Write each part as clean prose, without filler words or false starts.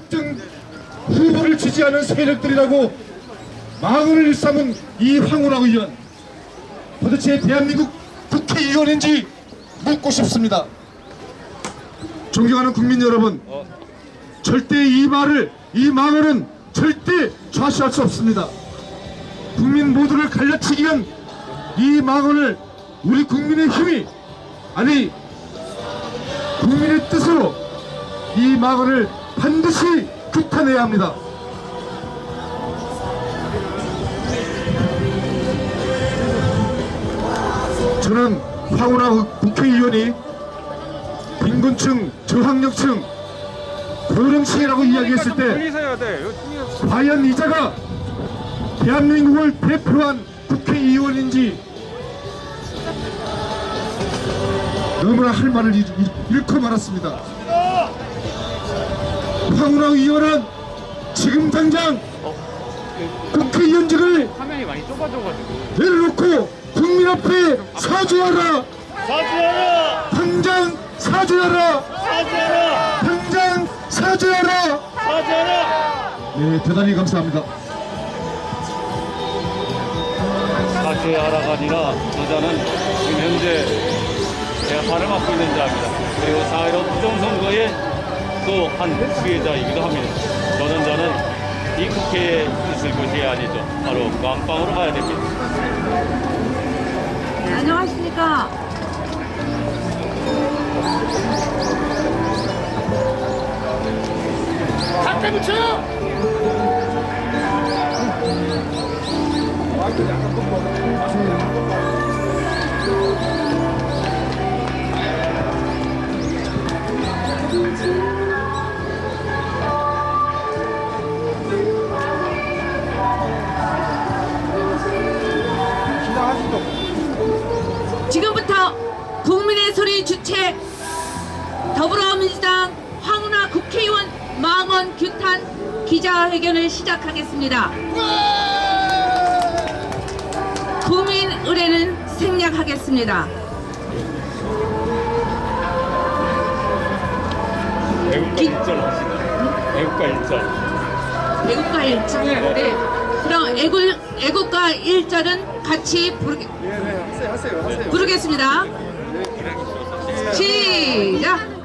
특정 후보를 지지하는 세력들이라고 망언을 일삼은 이 황운하 의원, 도대체 대한민국 국회의원인지 묻고 싶습니다. 존경하는 국민 여러분, 절대 이 망언은 절대 좌시할 수 없습니다. 국민 모두를 갈라치기 위한 이 망언을 우리 국민의 힘이, 아니 국민의 뜻으로 이 망언을 반드시 규탄해야 합니다. 저는 황운하 국회의원이 빈곤층, 저학력층, 고령층이라고 이야기했을 때 과연 이자가 대한민국을 대표한 국회의원인지 너무나 할 말을 잃고 말았습니다. 황운하 의원은 지금 당장 국회의원직을 화면이 많이 좁아져가지고 내려놓고 국민 앞에 사죄하라! 사죄하라! 당장 사죄하라! 사죄하라! 당장 사죄하라! 사죄하라! 네, 대단히 감사합니다. 사죄하라가 아니라 저자는 지금 현재 제가 발을 맡고 있는 자입니다. 그리고 4.15 부정선거의 또 한 피해자이기도 합니다. 저는 이 국회에 있을 것이 아니죠. 바로 감방으로 가야 됩니다. 안녕하십니까. 갖다 붙여! 지금부터 국민의 소리 주체 더불어민주당 황운하 국회의원 망언 규탄 기자회견을 시작하겠습니다. 국민 의례는 생략하겠습니다. 애국가 1절 하시나? 애국가 1절. 애국가 1절. 네. 그럼 애국가 1절은 같이 부르겠습니다. 시작.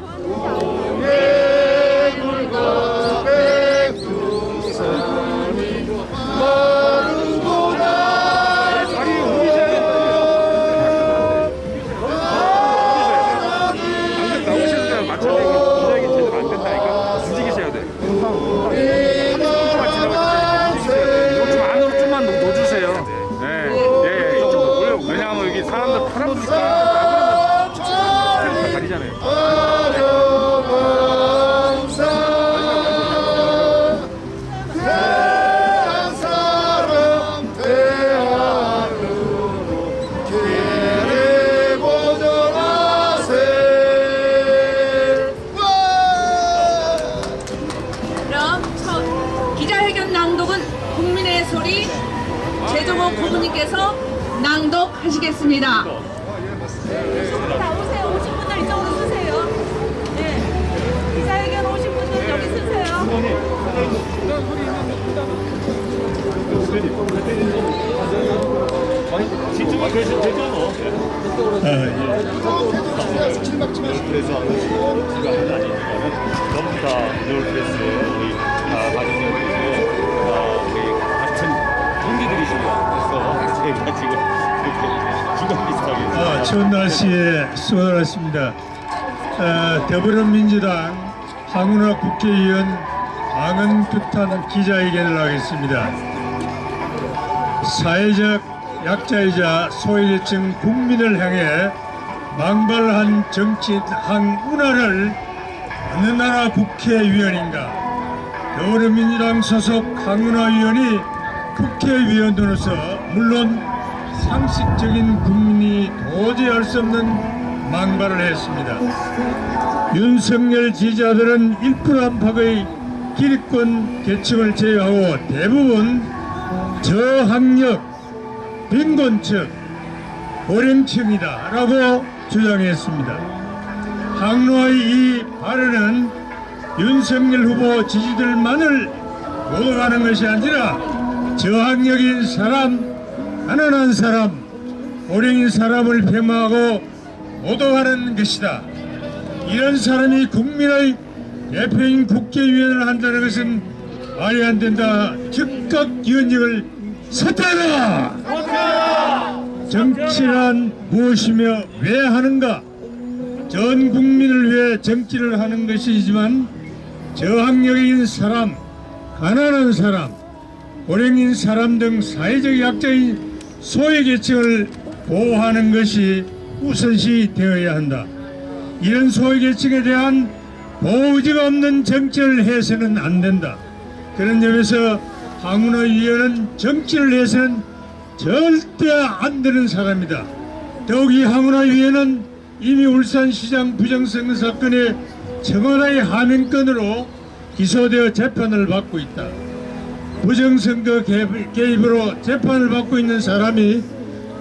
최종호 고문님께서 낭독하시겠습니다. 나오세요. 오신 분들 이쪽으로 쓰세요. 네. 기자회견 오신 분들 여기 쓰세요. 진짜 계신 되죠? 그래서 아니니까는 전부 다 롤프레스에 우리 가족님께서 우리 같은 동기들이시고요. 그래서 제가 지금 이렇게 중간 비슷하게 추운 날씨에 수고하셨습니다. 더불어민주당 황운하 국회의원 망언 규탄 기자회견을 하겠습니다. 사회적 약자이자 소외계층 국민을 향해 망발한 정치인 황운하를 어느 나라 국회의원인가? 더불어민주당 소속 황운하 의원이 국회의원으로서 물론 상식적인 국민이 도저히 할 수 없는 망발을 했습니다. 윤석열 지지자들은 1% 안팎의 기득권 계층을 제외하고 대부분 저학력, 빈곤층, 고령층이다 라고 주장했습니다. 황운하의 이 발언은 윤석열 후보 지지들만을 모독하는 것이 아니라 저항력인 사람, 가난한 사람, 고령인 사람을 폄하하고 모독하는 것이다. 이런 사람이 국민의 대표인 국회의원을 한다는 것은 말이 안 된다. 즉각 위원직을 사퇴하라! 정치란 무엇이며 왜 하는가? 전 국민을 위해 정치를 하는 것이지만 저항력인 사람, 가난한 사람, 고령인 사람 등 사회적 약자인 소외계층을 보호하는 것이 우선시 되어야 한다. 이런 소외계층에 대한 보호의지가 없는 정치를 해서는 안 된다. 그런 점에서 황운하 위원은 정치를 해서는 절대 안 되는 사람이다. 더욱이 황운하 위원은 이미 울산시장 부정선거 사건에 청와대의 하명건으로 기소되어 재판을 받고 있다. 부정선거 개입으로 재판을 받고 있는 사람이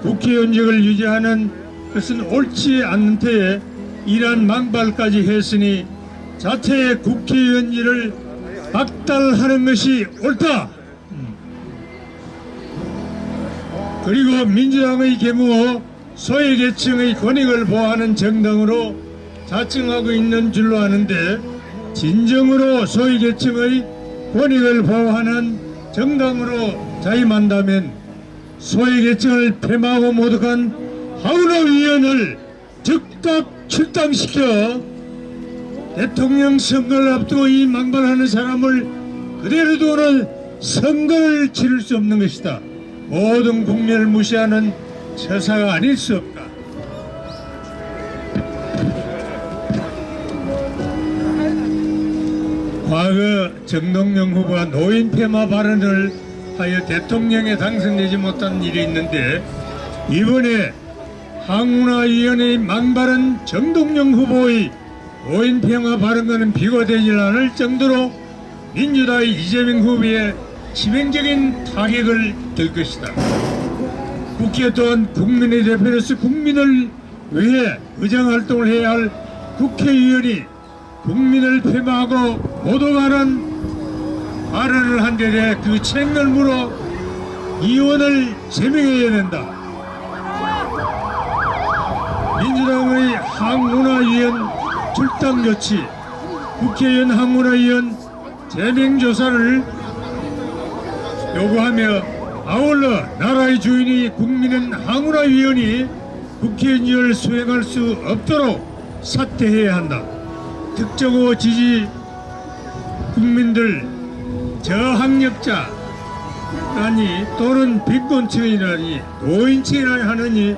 국회의원직을 유지하는 것은 옳지 않는 터에 이러한 망발까지 했으니 자체의 국회의원직을 박탈하는 것이 옳다. 그리고 민주당의 경우 소외계층의 권익을 보호하는 정당으로 자청하고 있는 줄로 아는데 진정으로 소외계층의 권익을 보호하는 정당으로 자임한다면 소외계층을 폐마하고 모독한 황운하 위원을 즉각 출당시켜 대통령 선거를 앞두고 이 망발하는 사람을 그대로 두고는 선거를 치를 수 없는 것이다. 모든 국민을 무시하는 처사가 아닐 수 없다. 과거 정동영 후보가 노인 폐마 발언을 하여 대통령에 당선되지 못한 일이 있는데 이번에 황운하 위원의 망발은 정동영 후보의 노인 폐마 발언과는 비교되지 않을 정도로 민주당의 이재명 후보에 치명적인 타격을 줄 것이다. 국회 또한 국민의 대표로서 국민을 위해 의정활동을 해야 할 국회의원이 국민을 폐마하고 모독하는 발언을 한 데 대해 그 책임을 물어 이원을 제명해야 된다. 민주당의 황운하 위원 출당 조치, 국회의원 황운하 위원 제명 조사를 요구하며 아울러 나라의 주인이 국민은 황운하 위원이 국회의원을 수행할 수 없도록 사퇴해야 한다. 특정 후보 지지 국민들 저항력자 아니 또는 빈곤층이라니 노인층이라 하느니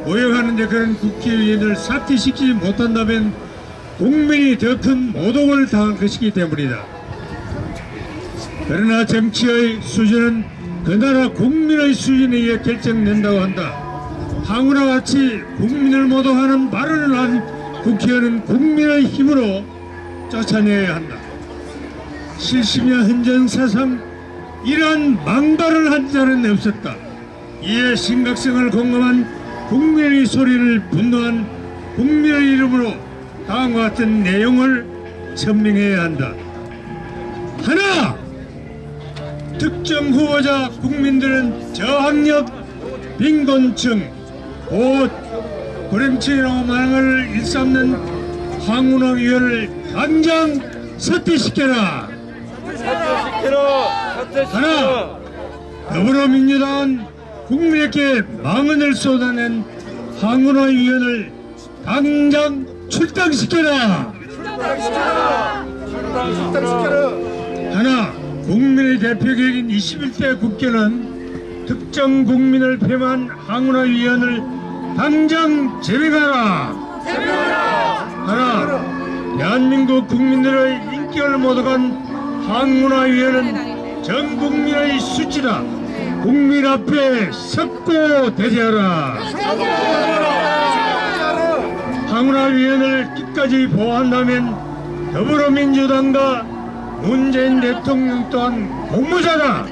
오역하는데 그런 국회의원을 사퇴시키지 못한다면 국민이 더 큰 모독을 당할 것이기 때문이다. 그러나 정치의 수준은 그 나라 국민의 수준에 의해 결정된다고 한다. 황운하 같이 국민을 모독하는 발언을 한 국회의원은 국민의 힘으로 쫓아내야 한다. 70년 헌정사상 이러한 망발을 한 자는 없었다. 이에 심각성을 공감한 국민의 소리를 분노한 국민의 이름으로 다음과 같은 내용을 천명해야 한다. 하나! 특정 후보자 국민들은 저항력, 빈곤층, 고령층이라고 말을 일삼는 황운하 위원을 당장 사퇴시켜라. 하나, 더불어민주당은 국민에게 망언을 쏟아낸 황운하 위원을 당장 출당시켜라. 하나, 국민의 대표격인 21대 국회는 특정 국민을 폐마한 황운하 위원을 당장 제명하라. 하나, 대한민국 국민들의 인격을 모독한 황운하 위원은 전 국민의 수치다. 국민 앞에 섰고 대제하라. 황운하 위원을 끝까지 보호한다면 더불어민주당과 문재인 대통령 또한 공모자다.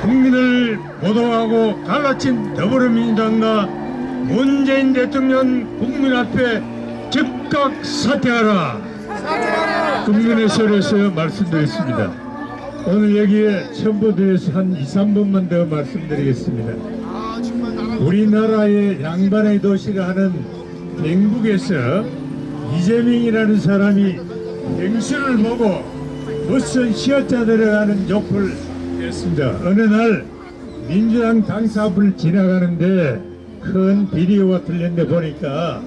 국민을 모독하고 갈라친 더불어민주당과 문재인 대통령 국민 앞에 즉각 사퇴하라. 금문해설에서 말씀드렸습니다. 오늘 여기에 첨부돼서 한 2, 3분만 더 말씀드리겠습니다. 우리나라의 양반의 도시라 하는 영국에서 이재명이라는 사람이 갱신을 보고 무슨 시어자 들어가는 욕을 했습니다. 어느 날 민주당 당사부를 지나가는데 큰 비디오가 들렸는데 보니까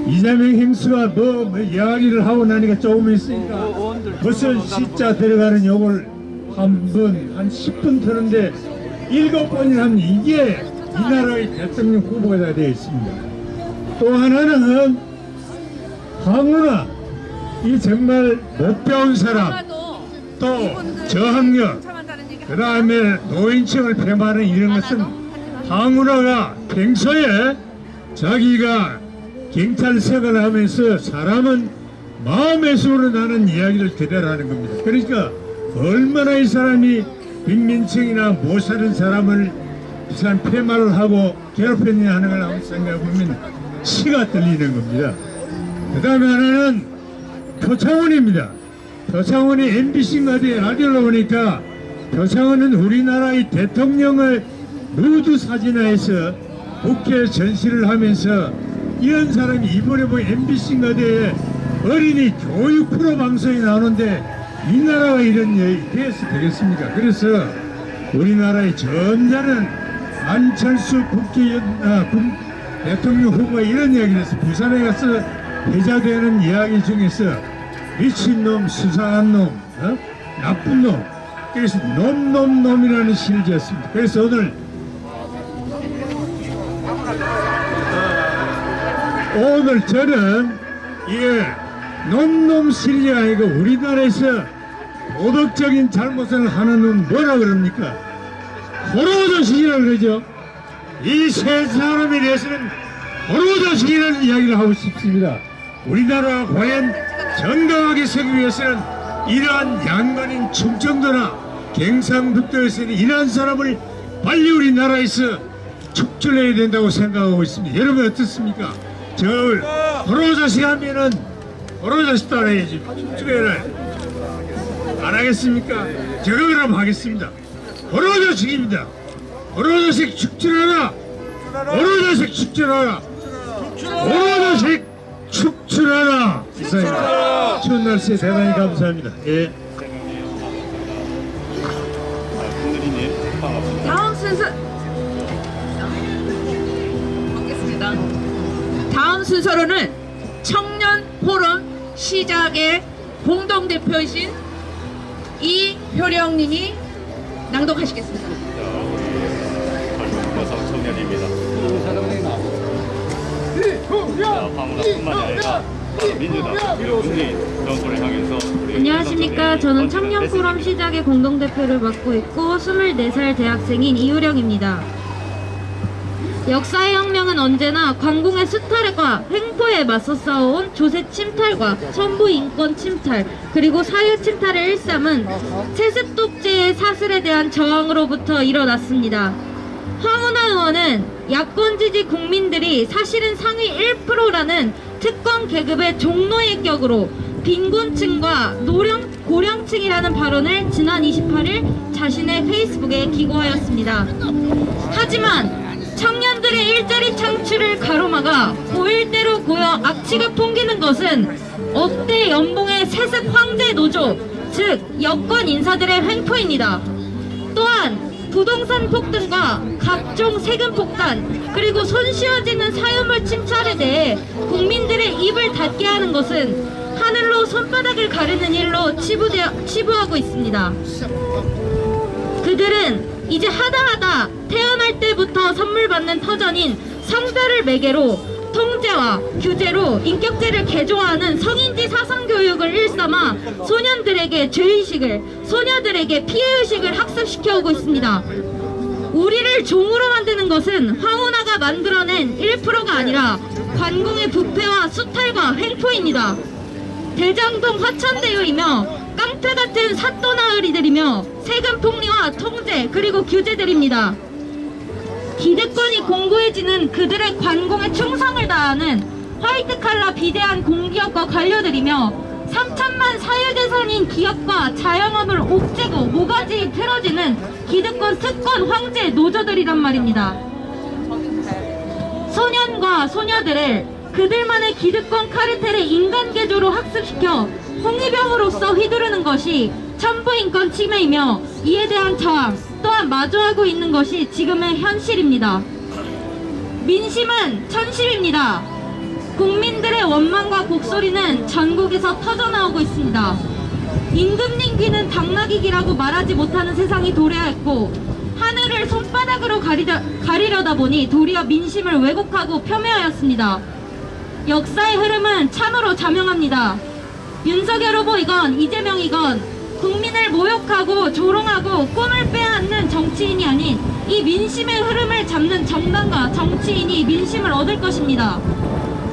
이재명 행수가 뭐 이야기를 하고 나니까 조금 있으니까 무슨 시자 들어가는 욕을 한 10분 트는데 7번이나 하면 이게 이 나라의 대통령 후보가 되어 있습니다. 또 하나는 황운하, 이 정말 못 배운 사람, 또 저학력, 그 다음에 노인층을 폐마하는 이런 것은 황운하가 평소에 자기가 경찰색을 하면서 사람은 마음의 수로 나는 이야기를 그대로 하는 겁니다. 그러니까 얼마나 이 사람이 빈민층이나 못 사는 사람을 부산 폐마를 하고 괴롭혔냐 하는 걸 한번 생각해보면 치가 떨리는 겁니다. 그 다음에 하나는 표창원입니다. 표창원이 MBC인가 라디오로 보니까 표창원은 우리나라의 대통령을 누드 사진화해서 국회 전시를 하면서 이런 사람이 이번에 보니 MBC인가 대에 어린이 교육 프로 방송이 나오는데 이 나라가 이런 일이 돼서 되겠습니까? 그래서 우리나라의 전자는 안철수 대통령 후보가 이런 이야기를 해서 부산에 가서 회자되는 이야기 중에서 미친놈, 수상한 놈, 나쁜 놈, 그래서 놈이라는 시를 지었습니다. 그래서 오늘 저는 이게 놈 시리즈가 아니고 우리나라에서 도덕적인 잘못을 하는 놈 뭐라 그럽니까? 호로자식이라고 그러죠. 이 세 사람에 대해서는 호로자식이라는 이야기를 하고 싶습니다. 우리나라가 과연 정당하게 서기 위해서는 이러한 양반인 충청도나 경상북도에서는 이러한 사람을 빨리 우리나라에서 축출해야 된다고 생각하고 있습니다. 여러분 어떻습니까? 저 호로자식 하면은 호로자식 따라야지 축출해라 안 하겠습니까? 제가 그럼 하겠습니다. 호로자식입니다. 호로자식 축출하라. 호로자식 축출하라. 호로자식 축출하라. 이상입니다. 추운 날씨에 대단히 감사합니다. 예. 다음 순서 보겠습니다. 다음 순서로는 청년 포럼 시작의 공동대표이신 이효령님이 낭독하시겠습니다. 여성 청년입니다. 황운하뿐만 아니라 민주당, 문재인 정부를 향해서 안녕하십니까. 저는 청년포럼 시작의 공동대표를 맡고 있고 24살 대학생인 이효령입니다. 역사의 혁명은 언제나 관공의 수탈과 횡포에 맞서 싸워온 조세 침탈과 천부 인권 침탈 그리고 사회 침탈을 일삼은 세습 독재의 사슬에 대한 저항으로부터 일어났습니다. 황운하 의원은 야권 지지 국민들이 사실은 상위 1%라는 특권 계급의 종로의 격으로 빈곤층과 고령층이라는 발언을 지난 28일 자신의 페이스북에 기고하였습니다. 하지만 청년들의 일자리 창출을 가로막아 고일대로 고여 악취가 풍기는 것은 억대 연봉의 세습 황제 노조, 즉 여권 인사들의 횡포입니다. 또한 부동산 폭등과 각종 세금 폭탄 그리고 손쉬워지는 사유물 침탈에 대해 국민들의 입을 닫게 하는 것은 하늘로 손바닥을 가르는 일로 치부하고 있습니다. 그들은 이제 하다하다 태어날 때부터 선물 받는 터전인 성별을 매개로 통제와 규제로 인격제를 개조하는 성인지 사상교육을 일삼아 소년들에게 죄의식을, 소녀들에게 피해의식을 학습시켜 오고 있습니다. 우리를 종으로 만드는 것은 황운하가 만들어낸 1%가 아니라 관공의 부패와 수탈과 횡포입니다. 대장동 화천대유이며 깡패같은 사또나으리들이며 세금 폭리와 통제 그리고 규제들입니다. 기득권이 공고해지는 그들의 관공에 충성을 다하는 화이트 칼라 비대한 공기업과 관료들이며 3천만 사유재산인 기업과 자영업을 옥죄고 모가지 틀어지는 기득권 특권 황제 노조들이란 말입니다. 소년과 소녀들을 그들만의 기득권 카르텔의 인간개조로 학습시켜 홍위병으로서 휘두르는 것이 천부인권 침해이며 이에 대한 저항 또한 마주하고 있는 것이 지금의 현실입니다. 민심은 천심입니다. 국민들의 원망과 곡소리는 전국에서 터져나오고 있습니다. 임금님 귀는 당나귀 귀라고 말하지 못하는 세상이 도래했고 하늘을 손바닥으로 가리려다 보니 도리어 민심을 왜곡하고 폄훼하였습니다. 역사의 흐름은 참으로 자명합니다. 윤석열 후보이건 이재명이건 국민을 모욕하고 조롱하고 꿈을 빼앗는 정치인이 아닌 이 민심의 흐름을 잡는 정당과 정치인이 민심을 얻을 것입니다.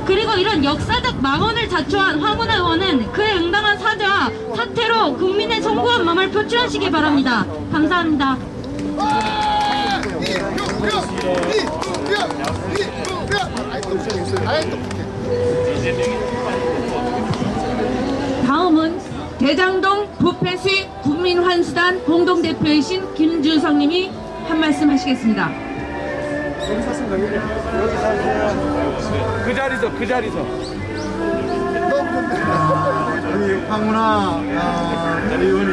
그리고 이런 역사적 망언을 자초한 황운하 의원은 그에 응당한 사죄와 사퇴로 국민의 송구한 마음을 표출하시기 바랍니다. 감사합니다. 다음은 대장동 부패시 국민환수단 공동대표이신 김준성님이 한 말씀 하시겠습니다. 그 자리서. 우리 황운하 의원이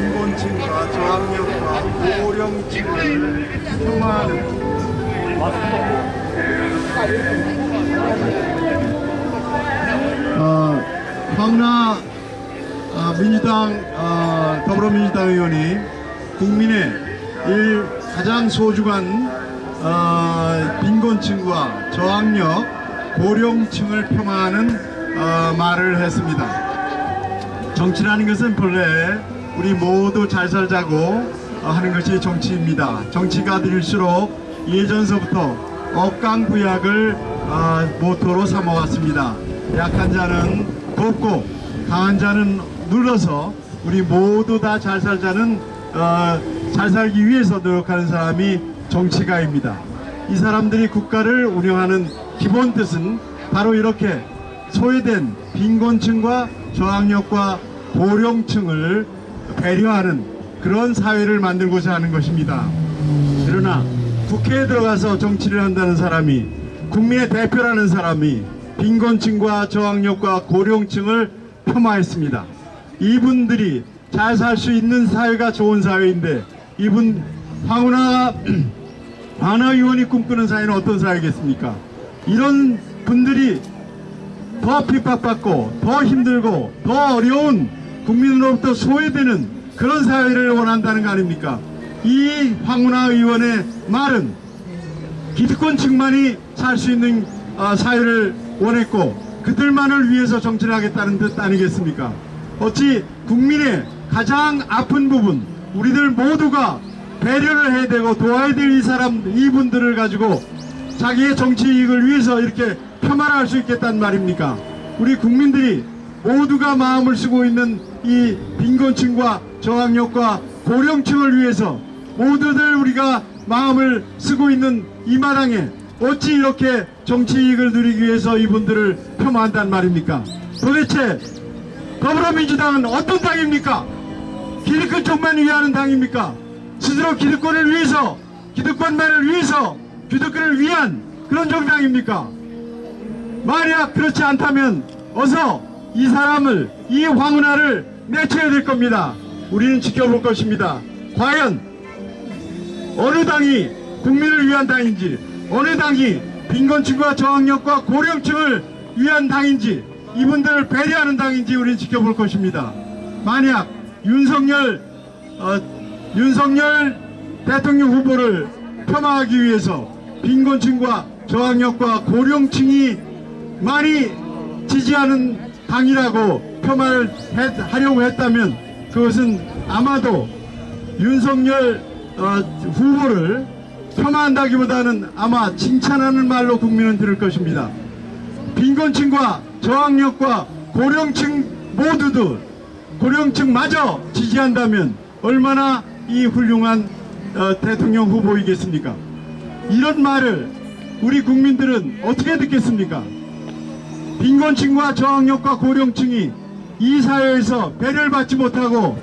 인권층과 저항력과 고령층을 폄하하는 황운하 민주당 더불어민주당 의원이 국민의 가장 소중한 빈곤층과 저항력 고령층을 폄하하는 말을 했습니다. 정치라는 것은 본래 우리 모두 잘 살자고 하는 것이 정치입니다. 정치가들일수록 예전서부터 억강부약을 모토로 삼아왔습니다. 약한 자는 돕고 강한 자는 눌러서 우리 모두 다 잘 살자는 잘 살기 위해서 노력하는 사람이 정치가입니다. 이 사람들이 국가를 운영하는 기본 뜻은 바로 이렇게 소외된 빈곤층과 저항력과 고령층을 배려하는 그런 사회를 만들고자 하는 것입니다. 그러나 국회에 들어가서 정치를 한다는 사람이, 국민의 대표라는 사람이 빈곤층과 저항력과 고령층을 폄하했습니다. 이분들이 잘 살 수 있는 사회가 좋은 사회인데 황운하 의원이 꿈꾸는 사회는 어떤 사회겠습니까? 이런 분들이 더 핍박받고 더 힘들고 더 어려운 국민으로부터 소외되는 그런 사회를 원한다는 거 아닙니까? 이 황운하 의원의 말은 기득권층만이 살 수 있는 사회를 원했고 그들만을 위해서 정치를 하겠다는 뜻 아니겠습니까? 어찌 국민의 가장 아픈 부분, 우리들 모두가 배려를 해야 되고 도와야 될 이분들을 가지고 자기의 정치 이익을 위해서 이렇게 폄하할 수 있겠다는 말입니까? 우리 국민들이 모두가 마음을 쓰고 있는 이 빈곤층과 저항력과 고령층을 위해서 모두들 우리가 마음을 쓰고 있는 이 마당에 어찌 이렇게 정치 이익을 누리기 위해서 이분들을 폄하한단 말입니까? 도대체 더불어민주당은 어떤 당입니까? 기득권 쪽만 위하는 당입니까? 스스로 기득권을 위해서, 기득권만을 위해서, 기득권을 위한 그런 정당입니까? 만약 그렇지 않다면 어서 이 사람을, 이 황운하를 내쳐야 될 겁니다. 우리는 지켜볼 것입니다. 과연 어느 당이 국민을 위한 당인지, 어느 당이 빈곤층과 저항력과 고령층을 위한 당인지, 이분들을 배려하는 당인지 우리는 지켜볼 것입니다. 만약 윤석열 대통령 후보를 폄하하기 위해서 빈곤층과 저항력과 고령층이 많이 지지하는 당이라고 폄하를 하려고 했다면 그것은 아마도 윤석열 후보를 폄하한다기보다는 아마 칭찬하는 말로 국민은 들을 것입니다. 빈곤층과 저항력과 고령층 모두도 고령층마저 지지한다면 얼마나 이 훌륭한 대통령 후보이겠습니까? 이런 말을 우리 국민들은 어떻게 듣겠습니까? 빈곤층과 저학력과 고령층이 이 사회에서 배려를 받지 못하고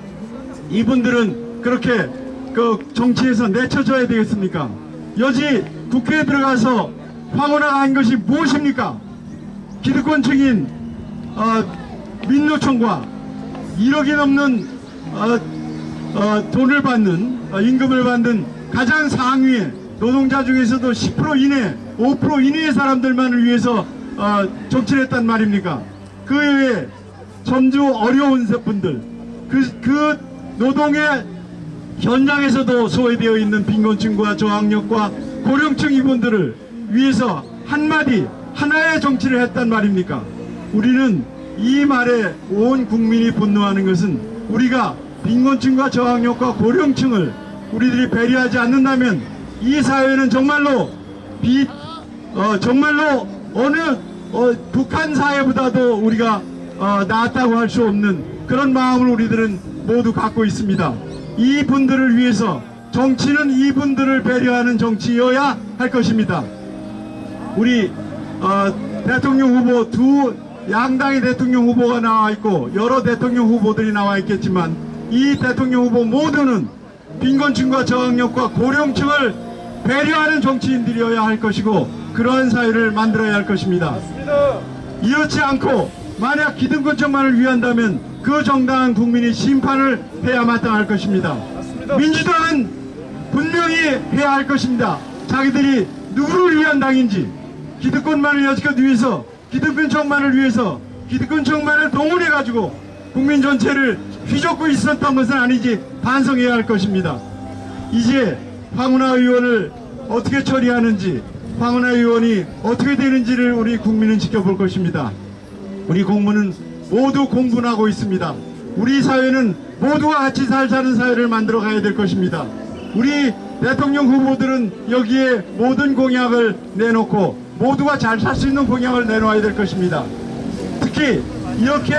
이분들은 그렇게 그 정치에서 내쳐져야 되겠습니까? 여지 국회에 들어가서 황혼화가 한 것이 무엇입니까? 기득권층인 민노총과 1억이 넘는 돈을 받는 임금을 받는 가장 상위의 노동자 중에서도 10% 이내, 5% 이내의 사람들만을 위해서 정치를 했단 말입니까? 그 외에 점주 어려운 분들, 그 노동의 현장에서도 소외되어 있는 빈곤층과 저학력과 고령층 이분들을 위해서 한마디 하나의 정치를 했단 말입니까? 우리는 이 말에 온 국민이 분노하는 것은 우리가 빈곤층과 저학력과 고령층을 우리들이 배려하지 않는다면 이 사회는 정말로 정말로 어느 북한 사회보다도 우리가 나았다고 할 수 없는 그런 마음을 우리들은 모두 갖고 있습니다. 이 분들을 위해서 정치는 이분들을 배려하는 정치여야 할 것입니다. 우리 대통령 후보 두 양당의 대통령 후보가 나와 있고 여러 대통령 후보들이 나와 있겠지만 이 대통령 후보 모두는 빈곤층과 저학력과 고령층을 배려하는 정치인들이어야 할 것이고 그러한 사회를 만들어야 할 것입니다. 이렇지 않고 만약 기득권층만을 위한다면 그 정당한 국민이 심판을 해야 마땅할 것입니다. 민주당은 분명히 해야 할 것입니다. 자기들이 누구를 위한 당인지 기득권만을 여지껏 위해서 기득권층만을 위해서 기득권층만을 동원해가지고 국민 전체를 휘젓고 있었던 것은 아니지 반성해야 할 것입니다. 이제 황운하 의원을 어떻게 처리하는지 황운하 의원이 어떻게 되는지를 우리 국민은 지켜볼 것입니다. 우리 국민은 모두 공분하고 있습니다. 우리 사회는 모두가 같이 잘 사는 사회를 만들어 가야 될 것입니다. 우리 대통령 후보들은 여기에 모든 공약을 내놓고 모두가 잘 살 수 있는 공약을 내놓아야 될 것입니다. 특히 이렇게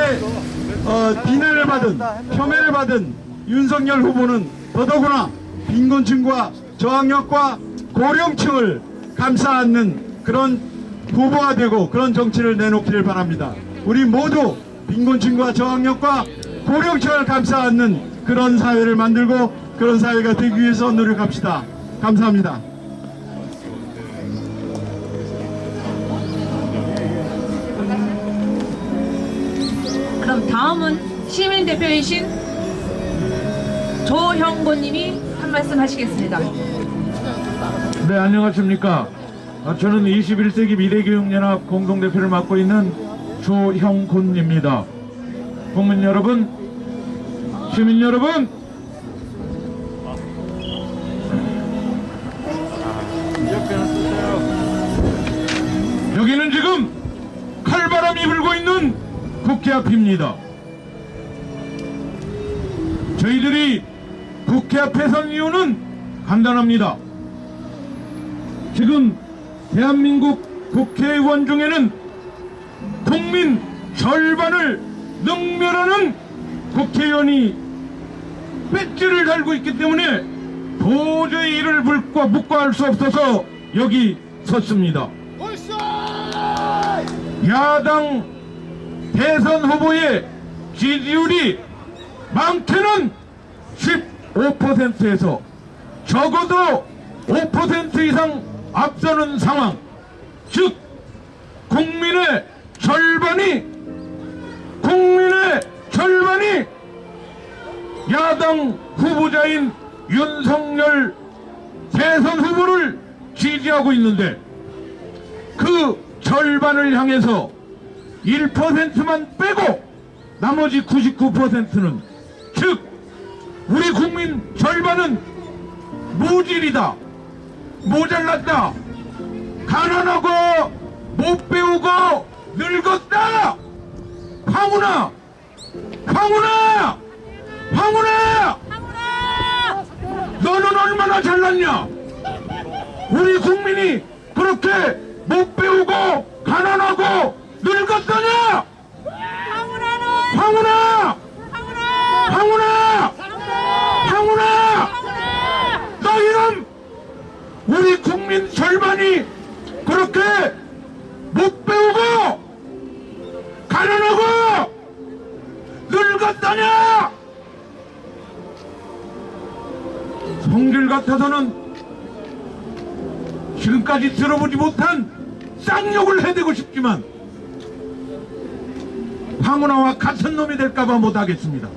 비난을 받은 폄훼를 받은 윤석열 후보는 더더구나 빈곤층과 저학력과 고령층을 감싸 안는 그런 후보가 되고 그런 정치를 내놓기를 바랍니다. 우리 모두 빈곤층과 저학력과 고령층을 감싸 안는 그런 사회를 만들고 그런 사회가 되기 위해서 노력합시다. 감사합니다. 그럼 다음은 시민 대표이신 조형곤님이 한 말씀 하시겠습니다. 네, 안녕하십니까. 저는 21세기 미래교육연합 공동대표를 맡고 있는 조형곤입니다. 국민 여러분, 시민 여러분, 여기는 지금 칼바람이 불고 있는 국회 앞입니다. 저희들이 국회 앞에 선 이유는 간단합니다. 지금 대한민국 국회의원 중에는 국민 절반을 능멸하는 국회의원이 배지를 달고 있기 때문에 도저히 이를 묵과할 수 없어서 여기 섰습니다. 야당 대선 후보의 지지율이 많게는 15%에서 적어도 5% 이상 앞서는 상황, 즉 국민의 절반이 야당 후보자인 윤석열 대선 후보를 지지하고 있는데 그 절반을 향해서 1%만 빼고 나머지 99%는 즉 우리 국민 절반은 무질이다, 모자랐다, 가난하고 못 배우고 늙었다. 황운하 너는 얼마나 잘났냐? 우리 국민이 그렇게 못 배우고 가난하고 늙었다냐? 황운하 너희는 우리 국민 절반이 그렇게 성질 같아서는 지금까지 들어보지 못한 쌍욕을 해대고 싶지만 황운하와 같은 놈이 될까봐 못하겠습니다.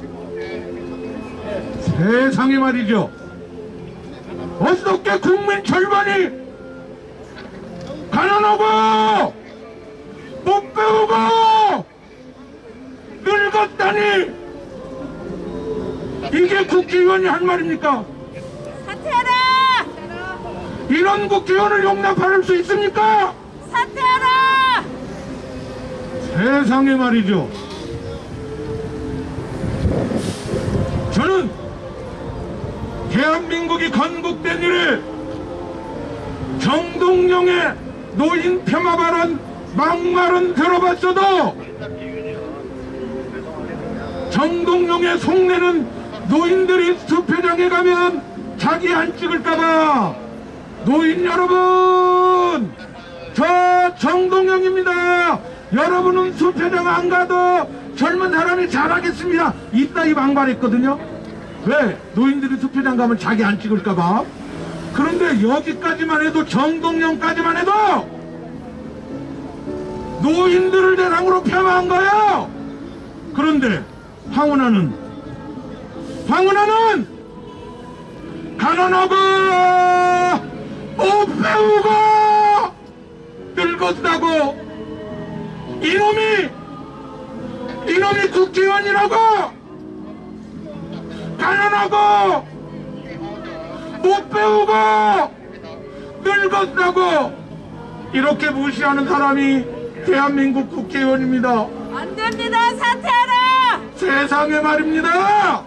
세상에 말이죠. 어떻게 국민 절반이 가난하고 못 배우고 늙었다니 이게 국회의원이 할 말입니까? 사퇴하라! 이런 국회의원을 용납할 수 있습니까? 사퇴하라! 세상에 말이죠. 저는 대한민국이 건국된 이래 정동영의 노인 폄하 발언 막말은 들어봤어도 정동영의 속내는 노인들이 투표장에 가면 자기 안 찍을까봐 노인 여러분 저 정동영입니다. 여러분은 투표장 안 가도 젊은 사람이 잘하겠습니다. 이따위 막말했거든요. 왜? 노인들이 투표장 가면 자기 안 찍을까봐. 그런데 여기까지만 해도 정동영까지만 해도 노인들을 대상으로 폄하한 거예요. 그런데 황운하는 가난하고 못 배우고 늙었다고 이놈이 국회의원이라고 가난하고 못 배우고 늙었다고 이렇게 무시하는 사람이 대한민국 국회의원입니다. 안 됩니다. 사퇴하라! 세상에 말입니다.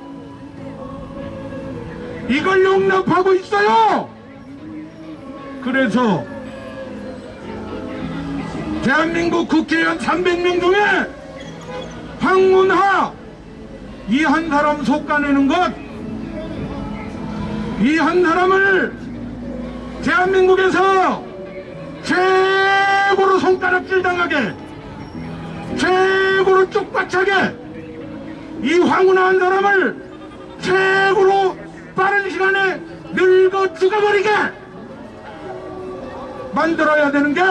이걸 용납하고 있어요. 그래서 대한민국 국회의원 300명 중에 황운하 이 한 사람 속아내는 것, 이 한 사람을 대한민국에서 최고로 손가락질 당하게, 최고로 쪽박차게, 이 황운하 한 사람을 최고로 빠른 시간에 늙어 죽어버리게 만들어야 되는 게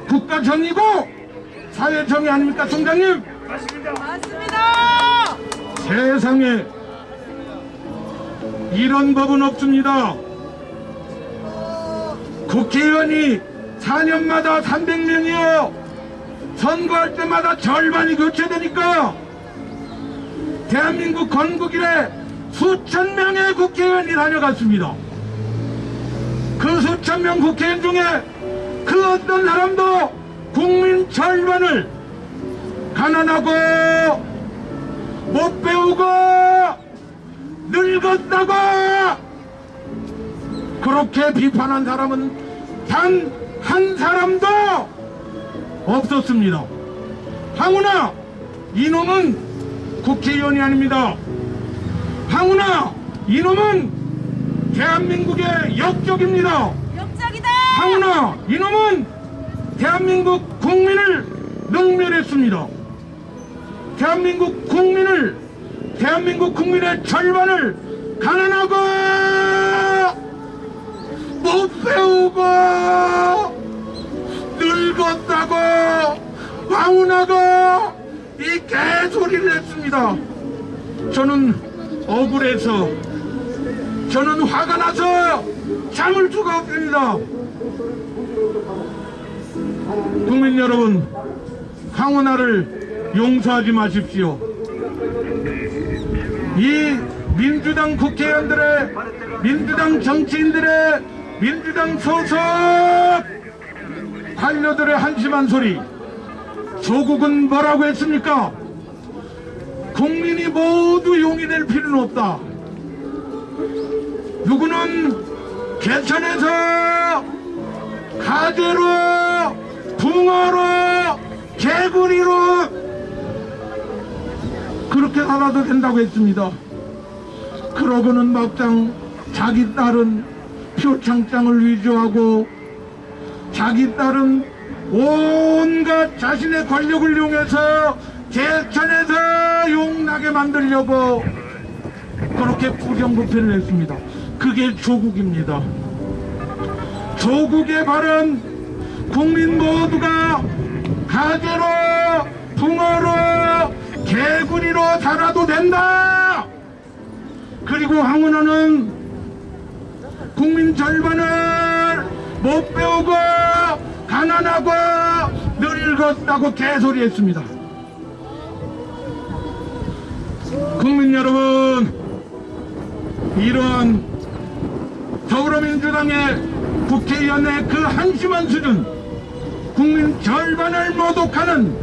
국가정의고 사회정의 아닙니까, 총장님? 맞습니다! 세상에 이런 법은 없습니다. 국회의원이 4년마다 300명이요. 선거할 때마다 절반이 교체되니까 대한민국 건국 이래 수천 명의 국회의원이 다녀갔습니다. 그 수천 명 국회의원 중에 그 어떤 사람도 국민 절반을 가난하고 못 배우고 늙었다고 그렇게 비판한 사람은 단 한 사람도 없었습니다. 황운하 이놈은 국회의원이 아닙니다. 황운하 이놈은 대한민국의 역적입니다. 역적이다! 황운하 이놈은 대한민국 국민을 능멸했습니다. 대한민국 국민의 절반을 가난하고 못 배우고 늙었다고 황운하가 이 개소리를 했습니다. 저는 억울해서, 저는 화가 나서 잠을 수가 없습니다. 국민 여러분, 황운하를 용서하지 마십시오. 이 민주당 국회의원들의, 민주당 정치인들의, 민주당 소속 관료들의 한심한 소리, 조국은 뭐라고 했습니까? 국민이 모두 용이 될 필요는 없다. 누구는 개천에서 가재로, 붕어로, 개구리로 그렇게 살아도 된다고 했습니다. 그러고는 막상 자기 딸은 표창장을 위조하고 자기 딸은 온갖 자신의 권력을 이용해서 개천에서 용나게 만들려고 그렇게 부정부패를 했습니다. 그 그게 조국입니다. 조국의 발언 국민 모두가 가재로 붕어로 개구리로 살아도 된다. 그리고 황운하는 국민 절반을 못 배우고 가난하고 늙었다고 개소리했습니다. 국민 여러분, 이러한 더불어민주당의 국회의원의 그 한심한 수준, 국민 절반을 모독하는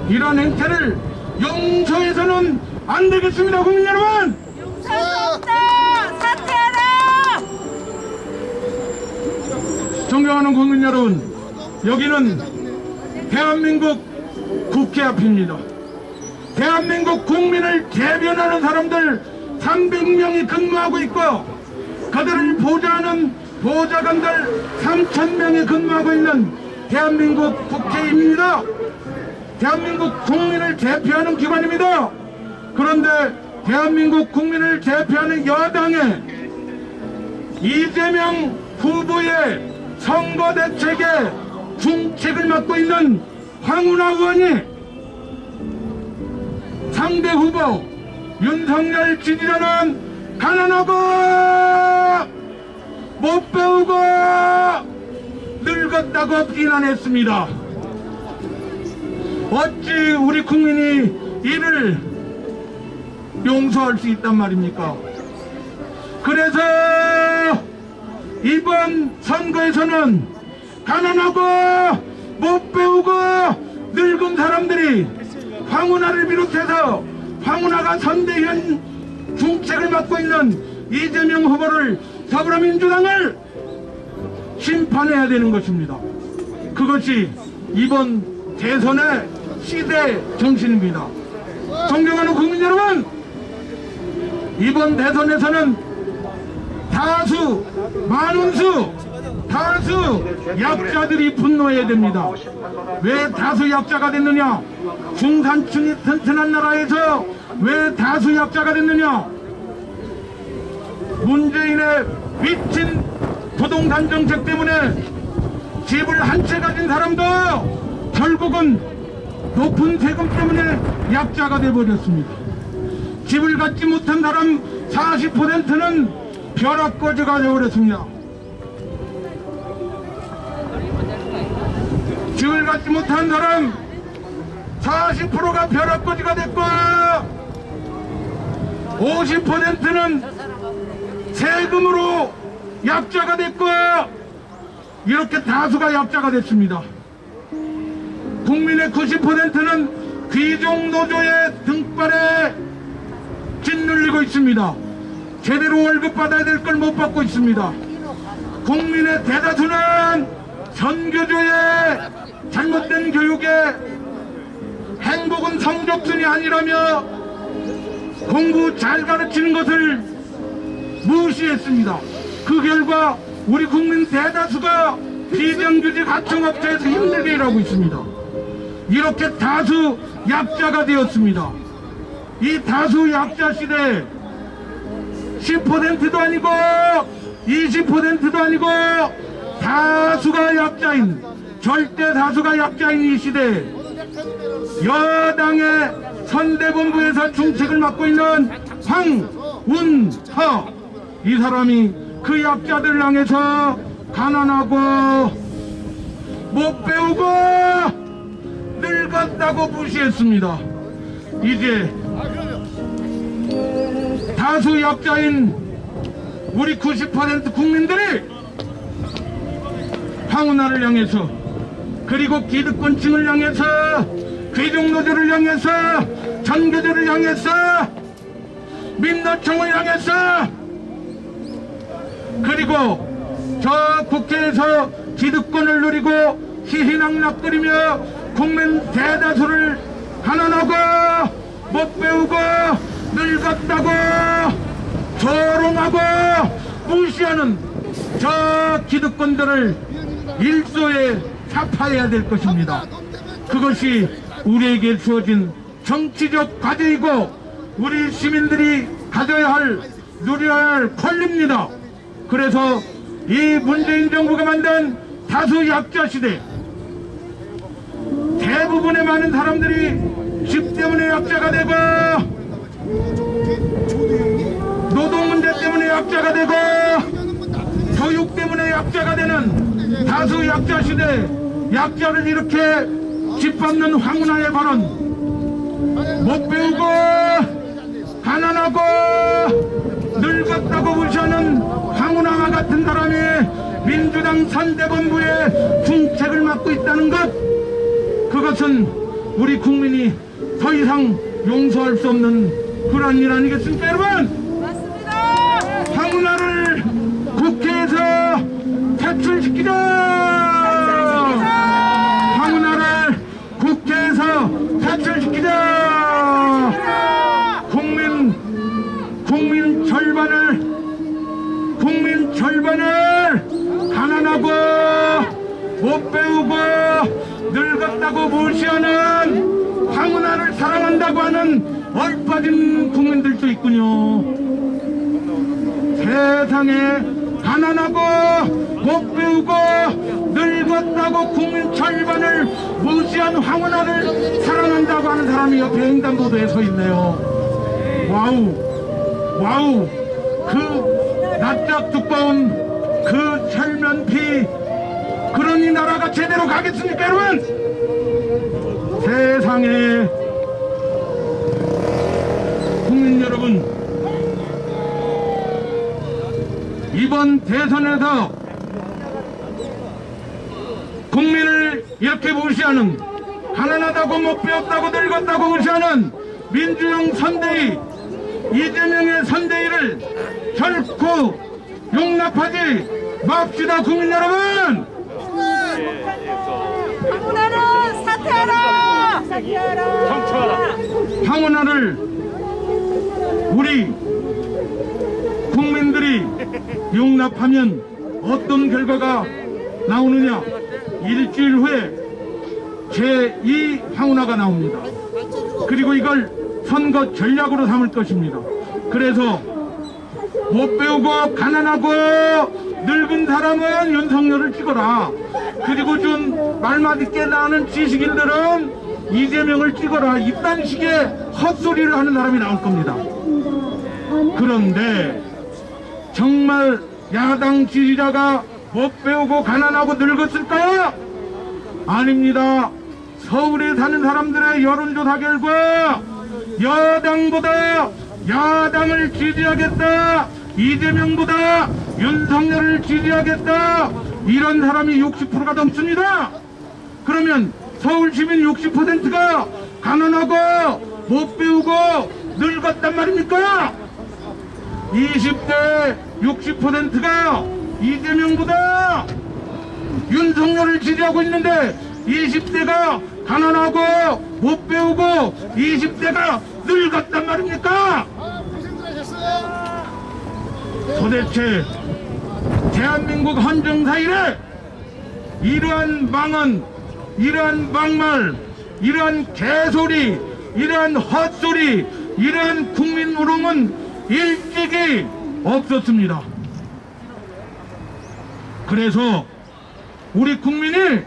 이러한 행태를 용서해서는 안 되겠습니다. 국민 여러분, 용서할 수 없다. 사퇴하라. 존경하는 국민 여러분, 여기는 대한민국 국회 앞입니다. 대한민국 국민을 대변하는 사람들 300명이 근무하고 있고, 그들을 보좌하는 보좌관들 3,000명이 근무하고 있는 대한민국 국회입니다. 대한민국 국민을 대표하는 기관입니다. 그런데 대한민국 국민을 대표하는 여당의 이재명 후보의 선거 대책의 중책을 맡고 있는 황운하 의원이 상대 후보 윤석열 지지자는 가난하고 못 배우고 늙었다고 비난했습니다. 어찌 우리 국민이 이를 용서할 수 있단 말입니까? 그래서 이번 선거에서는 가난하고 못 배우고 늙은 사람들이 황운하를 비롯해서 황운하가 선대위원 중책을 맡고 있는 이재명 후보를 더불어민주당을 심판해야 되는 것입니다. 그것이 이번 대선의 시대 정신입니다. 존경하는 국민 여러분, 이번 대선에서는 다수 약자들이 분노해야 됩니다. 왜 다수 약자가 됐느냐? 중산층이 튼튼한 나라에서 왜 다수 약자가 됐느냐? 문재인의 미친 부동산 정책 때문에 집을 한 채 가진 사람도 결국은 높은 세금 때문에 약자가 돼버렸습니다. 집을 갖지 못한 사람 40%는 벼락거지가 되어버렸습니다. 집을 갖지 못한 사람 40%가 벼락거지가 됐고, 50%는 세금으로 약자가 됐고, 이렇게 다수가 약자가 됐습니다. 국민의 90%는 귀족노조의 등발에 짓눌리고 있습니다. 제대로 월급 받아야 될 걸 못 받고 있습니다. 국민의 대다수는 선교조의 잘못된 교육에 행복은 성적순이 아니라며 공부 잘 가르치는 것을 무시했습니다. 그 결과 우리 국민 대다수가 비정규직 하청업체에서 힘들게 일하고 있습니다. 이렇게 다수 약자가 되었습니다. 이 다수 약자 시대에 10%도 아니고 20%도 아니고 다수가 약자인, 절대 다수가 약자인 이 시대에 여당의 선대본부에서 중책을 맡고 있는 황운하, 이 사람이 그 약자들을 향해서 가난하고 못 배우고 늙었다고 무시했습니다. 이제 다수 약자인 우리 90% 국민들이 황운하를 향해서, 그리고 기득권층을 향해서, 귀족노조를 향해서, 전교조를 향해서, 민노총을 향해서, 그리고 저 국회에서 기득권을 누리고 희희낙낙거리며 국민 대다수를 가난하고 못 배우고 늙었다고 조롱하고 무시하는 저 기득권들을 일소에 타파해야 될 것입니다. 그것이 우리에게 주어진 정치적 과제이고 우리 시민들이 가져야 할, 누려야 할 권리입니다. 그래서 이 문재인 정부가 만든 다수 약자 시대, 대부분의 많은 사람들이 집 때문에 약자가 되고 노동 문제 때문에 약자가 되고 교육 때문에 약자가 되는 다수 약자 시대, 약자를 이렇게 짓밟는 황운하의 발언, 못 배우고 가난하고 늙었다고 무시하는 황운하와 같은 사람이 민주당 선대본부의 중책을 맡고 있다는 것, 그것은 우리 국민이 더 이상 용서할 수 없는 그런 일 아니겠습니까, 여러분? 맞습니다. 황운하를 국회에서 퇴출시키자! 황운하를 국회에서 퇴출시키자! 국민 절반을 가난하고 못 배우고 늙었다고 무시하는 황운하를 사랑한다고 하는 얼빠진 국민들도 있군요. 세상에 가난하고 못 배우고 늙었다고 국민 절반을 무시한 황운하를 사랑한다고 하는 사람이 옆에 횡단보도에 서 있네요. 와우, 그 낯짝 두꺼운 그 철면피, 그런 이 나라가 제대로 가겠습니까, 여러분? 세상에, 국민 여러분, 이번 대선에서 국민을 이렇게 무시하는, 가난하다고 못 배웠다고 늙었다고 무시하는 민주당 선대위, 이재명의 선대위를 결코 용납하지 맙시다, 국민 여러분! 황운하는 사퇴하라! 사퇴하라! 황운하를 우리 국민들이 용납하면 어떤 결과가 나오느냐? 일주일 후에 제2 황운하가 나옵니다. 그리고 이걸 선거 전략으로 삼을 것입니다. 그래서 못 배우고 가난하고 늙은 사람은 윤석열을 찍어라. 그리고 좀 말맛있게 나는 지식인들은 이재명을 찍어라. 이딴 식의 헛소리를 하는 사람이 나올 겁니다. 그런데 정말 야당 지지자가 못 배우고 가난하고 늙었을까요? 아닙니다. 서울에 사는 사람들의 여론조사 결과 여당보다 야당을 지지하겠다, 이재명보다 윤석열을 지지하겠다, 이런 사람이 60%가 넘습니다. 그러면 서울 시민 60%가 가난하고 못 배우고 늙었단 말입니까? 20대 60%가 이재명보다 윤석열을 지지하고 있는데 20대가 가난하고 못 배우고 20대가 늙었단 말입니까? 도대체 대한민국 헌정사 이래 이러한 망언, 이러한 막말, 이러한 개소리, 이러한 헛소리, 이러한 국민 우롱은 일찍이 없었습니다. 그래서 우리 국민이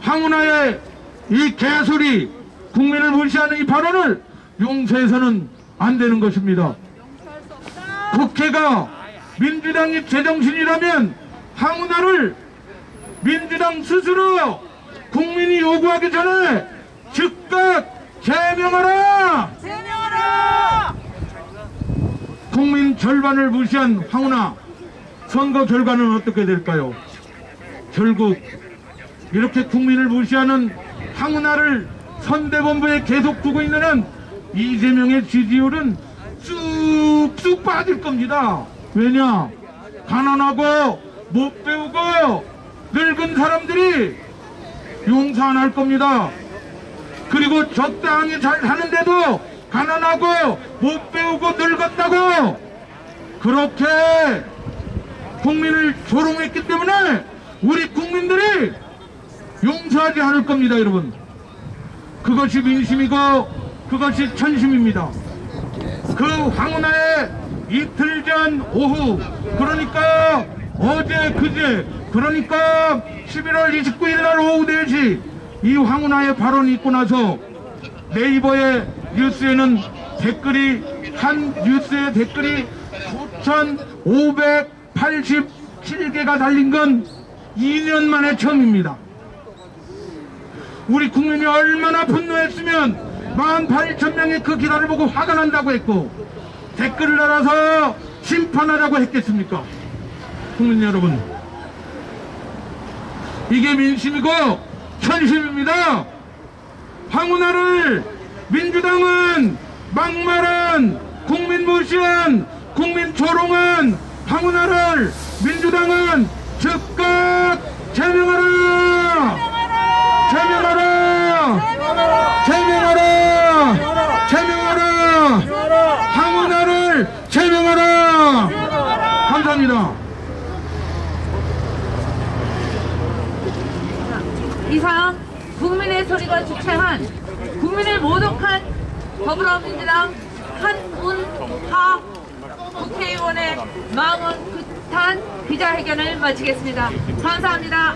황운하의 이 개소리, 국민을 무시하는 이 발언을 용서해서는 안 되는 것입니다. 국회가 민주당이 제정신이라면 황운하를 민주당 스스로 국민이 요구하기 전에 즉각 제명하라! 제명하라! 국민 절반을 무시한 황운하, 선거 결과는 어떻게 될까요? 결국 이렇게 국민을 무시하는 황운하를 선대본부에 계속 두고 있는 한 이재명의 지지율은 쑥쑥 빠질 겁니다. 왜냐? 가난하고 못 배우고 늙은 사람들이 용서 안 할 겁니다. 그리고 적당히 잘 사는데도 가난하고 못 배우고 늙었다고 그렇게 국민을 조롱했기 때문에 우리 국민들이 용서하지 않을 겁니다, 여러분. 그것이 민심이고 그것이 천심입니다. 그 황운하의 이틀 전 22일 오후, 그러니까 어제 그제, 그러니까 11월 29일 날 오후 4시 이 황운하의 발언이 있고 나서 네이버의 뉴스에는 한 뉴스에 댓글이 9,587개가 달린 건 2년 만에 처음입니다. 우리 국민이 얼마나 분노했으면 48,000명이 그 기사를 보고 화가 난다고 했고 댓글을 달아서 심판하라고 했겠습니까? 국민 여러분, 이게 민심이고 현실입니다. 황운하를 민주당은 막말한, 국민 무시한, 국민 조롱한 황운하를 민주당은 즉각 제명하라! 제명하라! 제명하라! 제명하라! 황운하를 제명하라! 감사합니다. 이상 국민의 소리가 주체한 국민을 모독한 더불어민주당 한운하 국회의원의 마음은 끝한 기자회견을 마치겠습니다. 감사합니다.